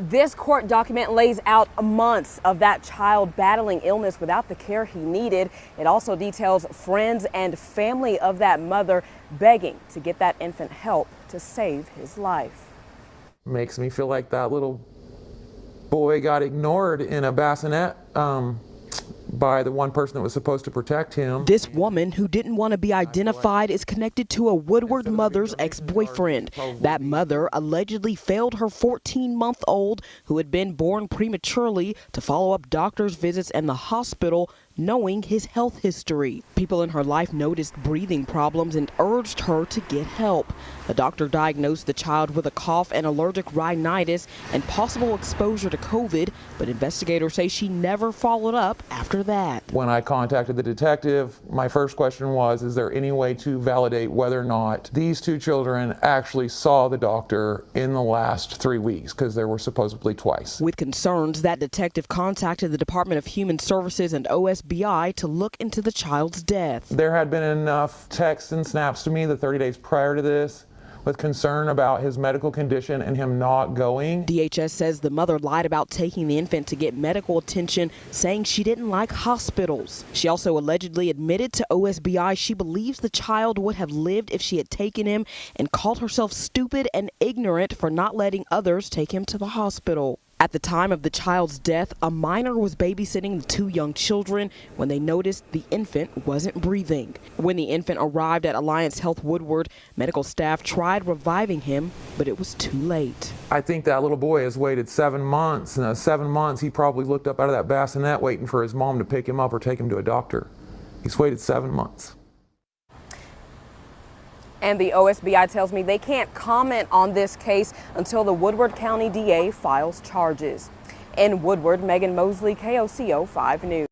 This court document lays out months of that child battling illness without the care he needed. It also details friends and family of that mother begging to get that infant help to save his life. Makes me feel like that little boy got ignored in a bassinet by the one person that was supposed to protect him. This woman, who didn't want to be identified, is connected to a Woodward mother's ex-boyfriend. That mother allegedly failed her 14-month-old, who had been born prematurely, to follow up doctor's visits and the hospital, knowing his health history. People in her life noticed breathing problems and urged her to get help. The doctor diagnosed the child with a cough and allergic rhinitis and possible exposure to COVID, but investigators say she never followed up after that. When I contacted the detective, my first question was, is there any way to validate whether or not these two children actually saw the doctor in the last 3 weeks, because there were supposedly twice. With concerns, that detective contacted the Department of Human Services and OSBI to look into the child's death. There had been enough texts and snaps to me the 30 days prior to this with concern about his medical condition and him not going. DHS says the mother lied about taking the infant to get medical attention, saying she didn't like hospitals. She also allegedly admitted to OSBI she believes the child would have lived if she had taken him, and called herself stupid and ignorant for not letting others take him to the hospital. At the time of the child's death, a minor was babysitting the two young children when they noticed the infant wasn't breathing. When the infant arrived at Alliance Health Woodward, medical staff tried reviving him, but it was too late. I think that little boy has waited 7 months. And 7 months, he probably looked up out of that bassinet waiting for his mom to pick him up or take him to a doctor. He's waited 7 months. And the OSBI tells me they can't comment on this case until the Woodward County DA files charges. In Woodward, Megan Mosley, KOCO 5 News.